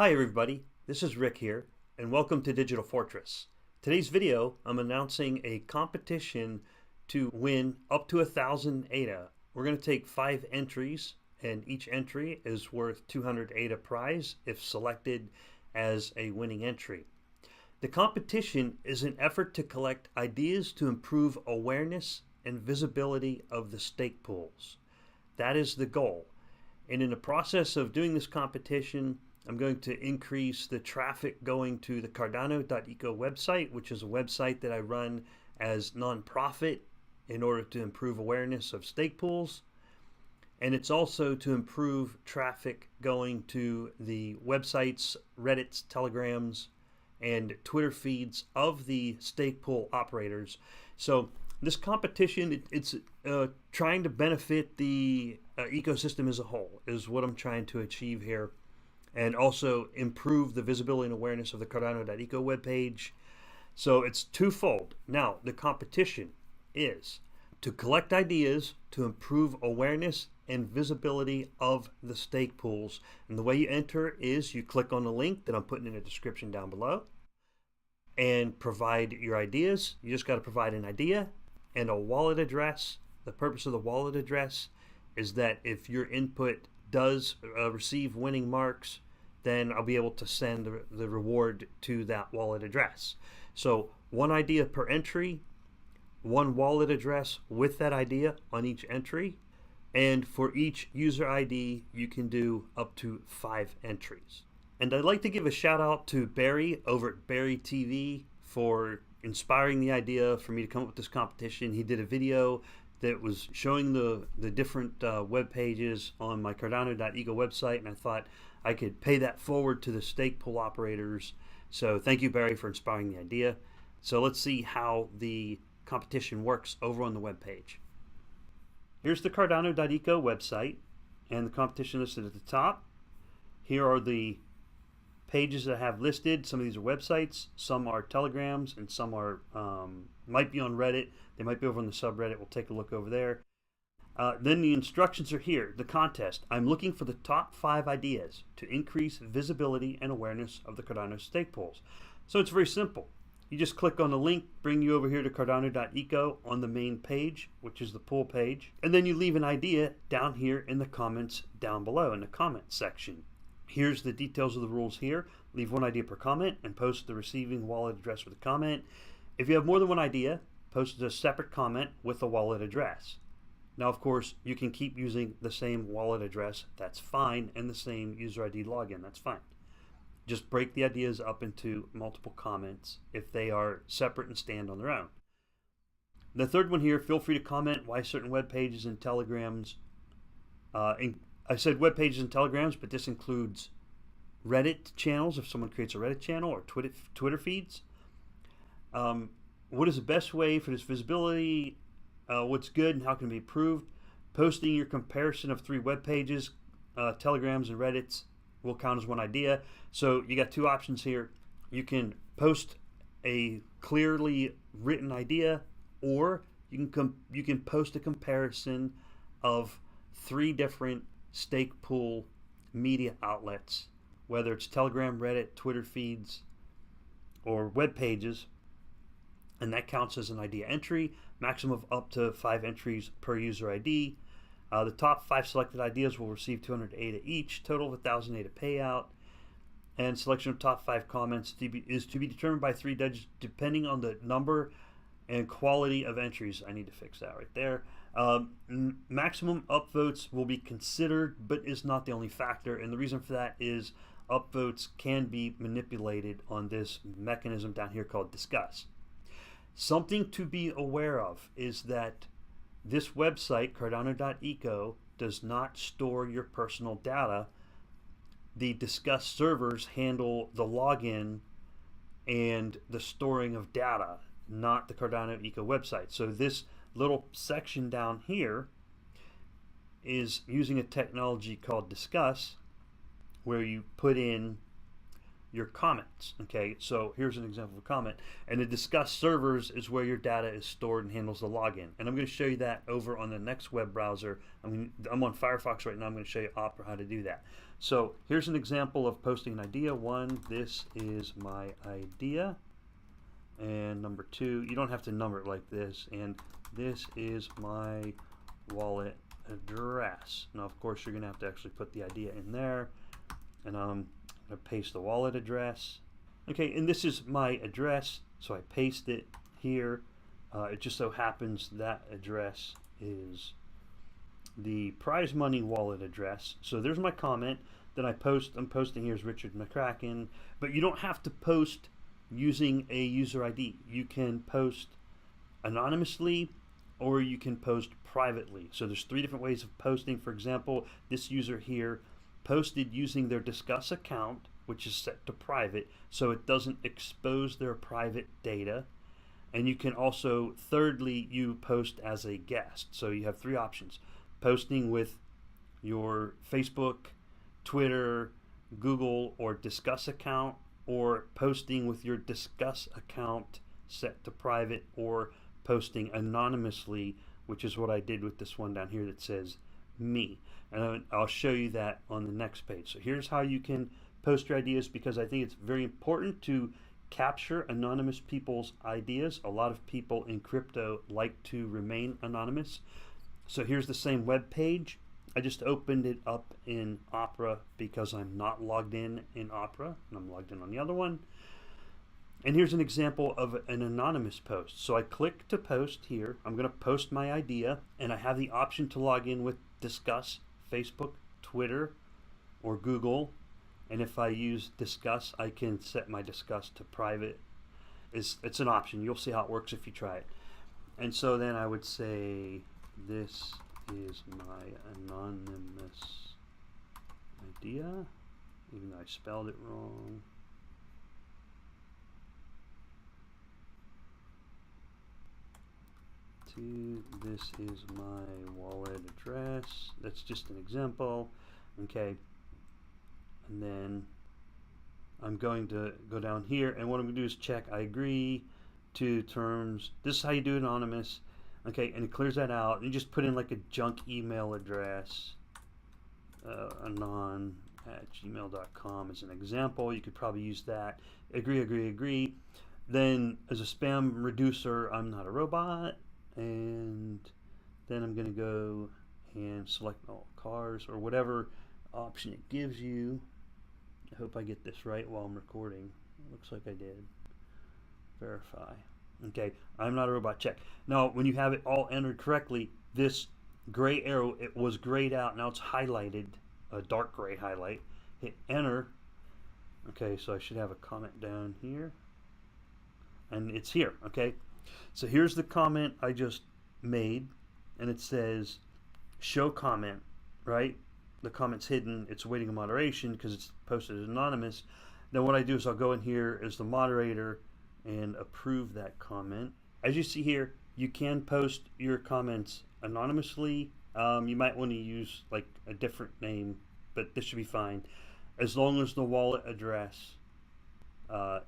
Hi everybody, this is Rick here, and welcome to Digital Fortress. Today's video, I'm announcing a competition to win up to 1,000 ADA. We're going to take 5 entries, and each entry is worth 200 ADA prize if selected as a winning entry. The competition is an effort to collect ideas to improve awareness and visibility of the stake pools. That is the goal. And in the process of doing this competition, I'm going to increase the traffic going to the Cardano.eco website, which is a website that I run as nonprofit in order to improve awareness of stake pools. And it's also to improve traffic going to the websites, Reddits, Telegrams, and Twitter feeds of the stake pool operators. So this competition, it's trying to benefit the ecosystem as a whole is what I'm trying to achieve here, and also improve the visibility and awareness of the Cardano.eco webpage. So it's twofold. Now, the competition is to collect ideas to improve awareness and visibility of the stake pools. And the way you enter is you click on the link that I'm putting in the description down below and provide your ideas. You just got to provide an idea and a wallet address. The purpose of the wallet address is that if your input does receive winning marks, then I'll be able to send the reward to that wallet address. So one idea per entry, one wallet address with that idea on each entry, and for each user ID you can do up to 5 entries. And I'd like to give a shout out to Barry over at Barry TV for inspiring the idea for me to come up with this competition. He did a video that was showing the different web pages on my Cardano.eco website, and I thought I could pay that forward to the stake pool operators. So thank you, Barry, for inspiring the idea. So let's see how the competition works over on the web page. Here's the Cardano.eco website, and the competition listed at the top. Here are the pages that I have listed. Some of these are websites, some are telegrams, and some are might be on Reddit. They might be over on the subreddit. We'll take a look over there. Then the instructions are here. The contest. I'm looking for the top 5 ideas to increase visibility and awareness of the Cardano stake pools. So it's very simple. You just click on the link, bring you over here to Cardano.eco on the main page, which is the pool page, and then you leave an idea down here in the comments down below in the comment section. Here's the details of the rules here. Leave 1 idea per comment and post the receiving wallet address with a comment. If you have more than 1 idea, post a separate comment with a wallet address. Now, of course, you can keep using the same wallet address, that's fine, and the same user ID login, that's fine. Just break the ideas up into multiple comments if they are separate and stand on their own. The third one here, feel free to comment why certain web pages and telegrams, I said web pages and telegrams, but this includes Reddit channels if someone creates a Reddit channel, or Twitter feeds. What is the best way for this visibility? What's good and how can it be improved? Posting your comparison of 3 web pages, telegrams, and Reddits will count as 1 idea. So you got 2 options here. You can post a clearly written idea, or you can post a comparison of 3 different stake pool media outlets, whether it's Telegram, Reddit, Twitter feeds, or web pages, and that counts as an idea entry. Maximum of up to 5 entries per user ID. The top 5 selected ideas will receive 200 ADA each, total of 1,000 ADA payout. And selection of top 5 comments is to be determined by 3 judges depending on the number and quality of entries. I need to fix that right there. Maximum upvotes will be considered, but is not the only factor. And the reason for that is upvotes can be manipulated on this mechanism down here called discuss. Something to be aware of is that this website, Cardano.eco, does not store your personal data. The Discuss servers handle the login and the storing of data, not the Cardano.eco website. So this little section down here is using a technology called Discuss, where you put in your comments. Okay, so here's an example of a comment. And the discuss servers is where your data is stored and handles the login. And I'm going to show you that over on the next web browser. I'm on Firefox right now. I'm going to show you Opera how to do that. So here's an example of posting an idea. One, this is my idea. And number two, you don't have to number it like this. And this is my wallet address. Now, of course, you're going to have to actually put the idea in there. And I'm going to paste the wallet address. Okay, and this is my address, so I paste it here. It just so happens that address is the prize money wallet address. So there's my comment. Then I'm posting here's Richard McCracken, but you don't have to post using a user ID. You can post anonymously or you can post privately. So there's 3 different ways of posting. For example, this user here posted using their Discuss account, which is set to private, so it doesn't expose their private data. And you can also, thirdly, you post as a guest. So you have 3 options: posting with your Facebook, Twitter, Google, or Discuss account, or posting with your Discuss account set to private, or posting anonymously, which is what I did with this one down here that says me. And I'll show you that on the next page. So here's how you can post your ideas, because I think it's very important to capture anonymous people's ideas. A lot of people in crypto like to remain anonymous. So here's the same web page. I just opened it up in Opera because I'm not logged in Opera, and I'm logged in on the other one. And here's an example of an anonymous post. So I click to post here. I'm going to post my idea, and I have the option to log in with Discuss, Facebook, Twitter, or Google. And if I use Discuss, I can set my Discuss to private. It's an option. You'll see how it works if you try it. And so then I would say, this is my anonymous idea, even though I spelled it wrong. This is my wallet address. That's just an example. Okay. And then I'm going to go down here, and what I'm going to do is check I agree to terms. This is how you do anonymous. Okay, and it clears that out. You just put in like a junk email address, anon@gmail.com as an example. You could probably use that. Agree. Then as a spam reducer, I'm not a robot. And then I'm going to go and select all cars or whatever option it gives you. I hope I get this right while I'm recording. Looks like I did. Verify. Okay, I'm not a robot, check. Now, when you have it all entered correctly, this gray arrow, it was grayed out. Now it's highlighted, a dark gray highlight. Hit enter. Okay, so I should have a comment down here. And it's here, okay? So here's the comment I just made, and it says show comment, right? The comment's hidden. It's waiting on moderation because it's posted as anonymous. Then what I do is I'll go in here as the moderator and approve that comment. As you see here, you can post your comments anonymously. You might want to use like a different name, but this should be fine. As long as the wallet address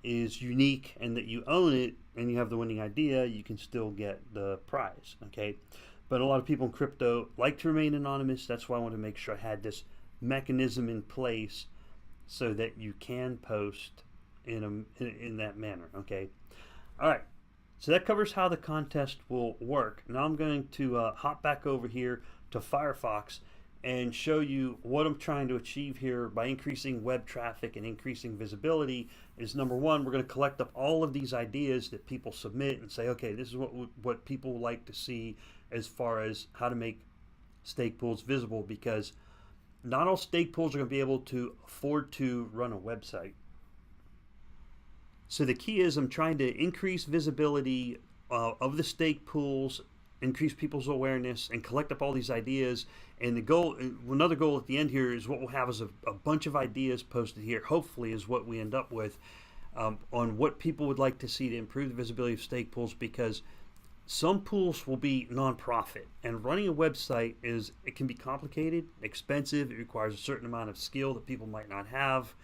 is unique and that you own it and you have the winning idea, you can still get the prize, okay? But a lot of people in crypto like to remain anonymous. That's why I want to make sure I had this mechanism in place so that you can post in that manner, okay? All right, so that covers how the contest will work. Now I'm going to hop back over here to Firefox and show you what I'm trying to achieve here by increasing web traffic and increasing visibility. Is number one, we're going to collect up all of these ideas that people submit and say, okay, this is what people like to see as far as how to make stake pools visible, because not all stake pools are going to be able to afford to run a website. So the key is I'm trying to increase visibility of the stake pools, increase people's awareness, and collect up all these ideas. And the goal, another goal at the end here, is what we'll have is a bunch of ideas posted here. Hopefully is what we end up with on what people would like to see to improve the visibility of stake pools, because some pools will be nonprofit, and running a website it can be complicated, expensive. It requires a certain amount of skill that people might not have.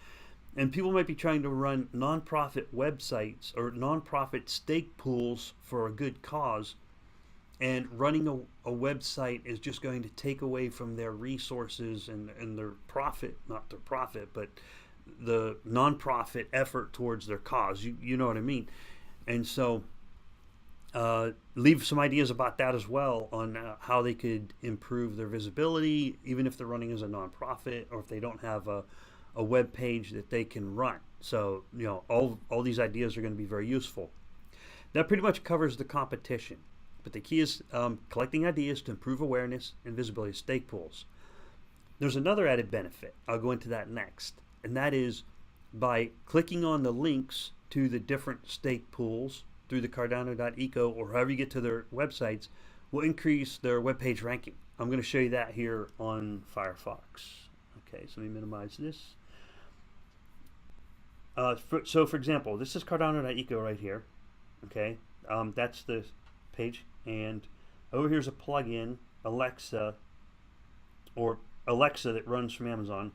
And people might be trying to run nonprofit websites or nonprofit stake pools for a good cause, and running a website is just going to take away from their resources and their profit, not their profit, but the nonprofit effort towards their cause. You know what I mean? And so leave some ideas about that as well on how they could improve their visibility, even if they're running as a nonprofit or if they don't have a web page that they can run. So, you know, all these ideas are going to be very useful. That pretty much covers the competition. But the key is collecting ideas to improve awareness and visibility of stake pools. There's another added benefit. I'll go into that next. And that is by clicking on the links to the different stake pools through the Cardano.eco or however you get to their websites will increase their web page ranking. I'm going to show you that here on Firefox. Okay, so let me minimize this. So for example, this is Cardano.eco right here. Okay, that's the page, and over here's a plugin, Alexa, or Alexa that runs from Amazon.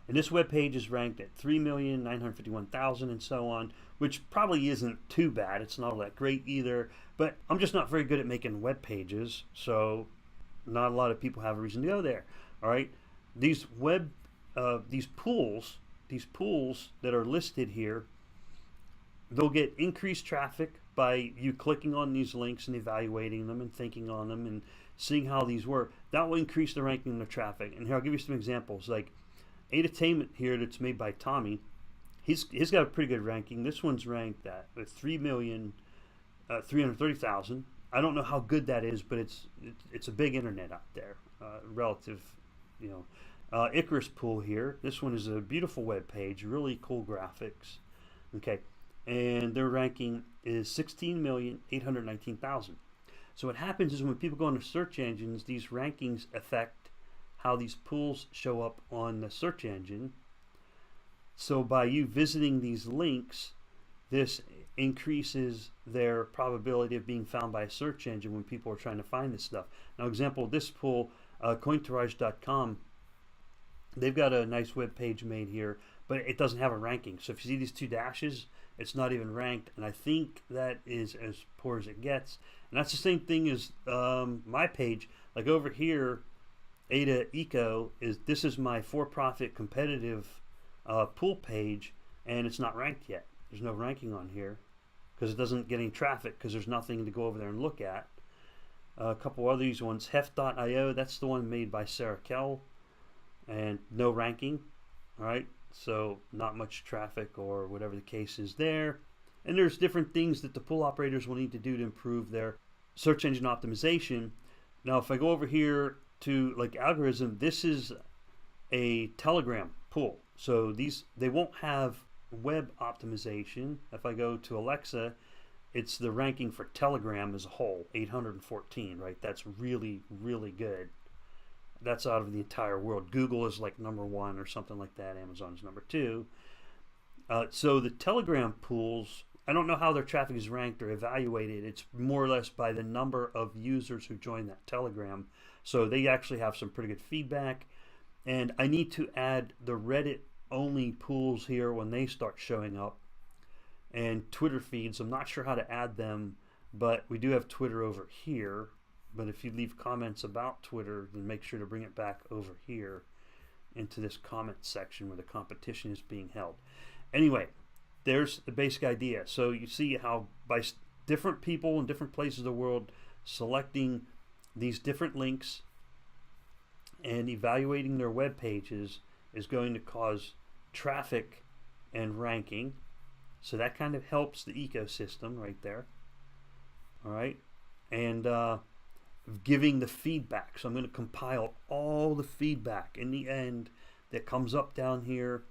And this web page is ranked at 3,951,000 and so on, which probably isn't too bad. It's not all that great either, but I'm just not very good at making web pages, so not a lot of people have a reason to go there. All right, these pools that are listed here, they'll get increased traffic by you clicking on these links and evaluating them and thinking on them and seeing how these work. That will increase the ranking of the traffic. And here I'll give you some examples. Like Entertainment here, that's made by Tommy, he's got a pretty good ranking. This one's ranked at 3,330,000. I don't know how good that is, but it's a big internet out there, relative, you know. Icarus Pool here. This one is a beautiful web page, really cool graphics. Okay, and their ranking is 16,819,000. So what happens is when people go into search engines, these rankings affect how these pools show up on the search engine. So by you visiting these links, this increases their probability of being found by a search engine when people are trying to find this stuff. Now, example, this pool, Cointourage.com, they've got a nice web page made here, but it doesn't have a ranking. So if you see these two dashes, it's not even ranked, and I think that is as poor as it gets. And that's the same thing as my page. Like over here, Ada Eco this is my for-profit competitive pool page, and it's not ranked yet. There's no ranking on here because it doesn't get any traffic because there's nothing to go over there and look at. A couple other these ones, Heft.io, that's the one made by Sarah Kell, and no ranking. All right, so not much traffic or whatever the case is there. And there's different things that the pool operators will need to do to improve their search engine optimization. Now, if I go over here to like algorithm, this is a Telegram pool. So they won't have web optimization. If I go to Alexa, it's the ranking for Telegram as a whole, 814, right? That's really, really good. That's out of the entire world. Google is like #1 or something like that. Amazon is #2. So the Telegram pools, I don't know how their traffic is ranked or evaluated. It's more or less by the number of users who join that Telegram. So they actually have some pretty good feedback. And I need to add the Reddit only pools here when they start showing up, and Twitter feeds. I'm not sure how to add them, but we do have Twitter over here. But if you leave comments about Twitter, then make sure to bring it back over here into this comment section where the competition is being held. Anyway, there's the basic idea. So you see how by different people in different places of the world selecting these different links and evaluating their web pages is going to cause traffic and ranking. So that kind of helps the ecosystem right there. All right, and giving the feedback. So I'm going to compile all the feedback in the end that comes up down here,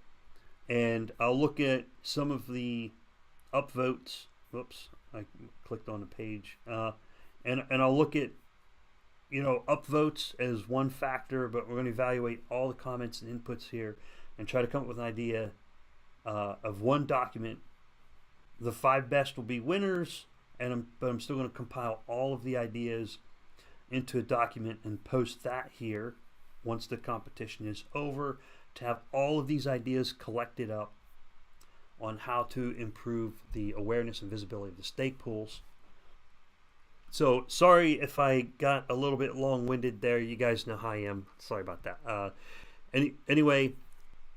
and I'll look at some of the upvotes. Whoops, I clicked on the page, and I'll look at, you know, upvotes as one factor, but we're going to evaluate all the comments and inputs here and try to come up with an idea of one document. The 5 best will be winners, but I'm still going to compile all of the ideas into a document and post that here once the competition is over, to have all of these ideas collected up on how to improve the awareness and visibility of the stake pools. So sorry if I got a little bit long-winded there. You guys know how I am. Sorry about that. Anyway,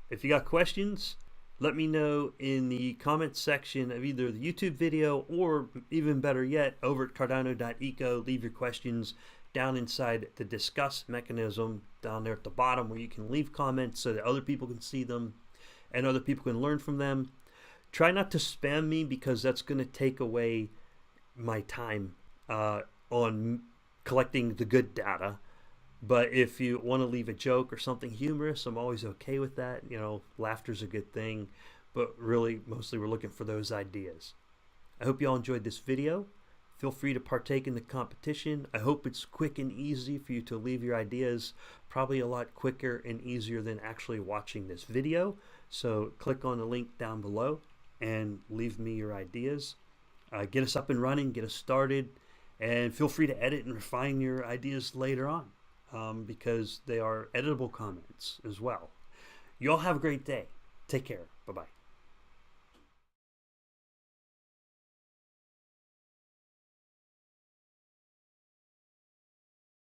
if you got questions, let me know in the comments section of either the YouTube video or, even better yet, over at cardano.eco. Leave your questions down inside the discuss mechanism down there at the bottom, where you can leave comments so that other people can see them and other people can learn from them. Try not to spam me, because that's going to take away my time on collecting the good data. But if you want to leave a joke or something humorous, I'm always okay with that. You know, laughter's a good thing, but really, mostly we're looking for those ideas. I hope you all enjoyed this video. Feel free to partake in the competition. I hope it's quick and easy for you to leave your ideas, probably a lot quicker and easier than actually watching this video. So click on the link down below and leave me your ideas. Get us up and running, get us started, and feel free to edit and refine your ideas later on, because they are editable comments as well. You all have a great day. Take care. Bye-bye.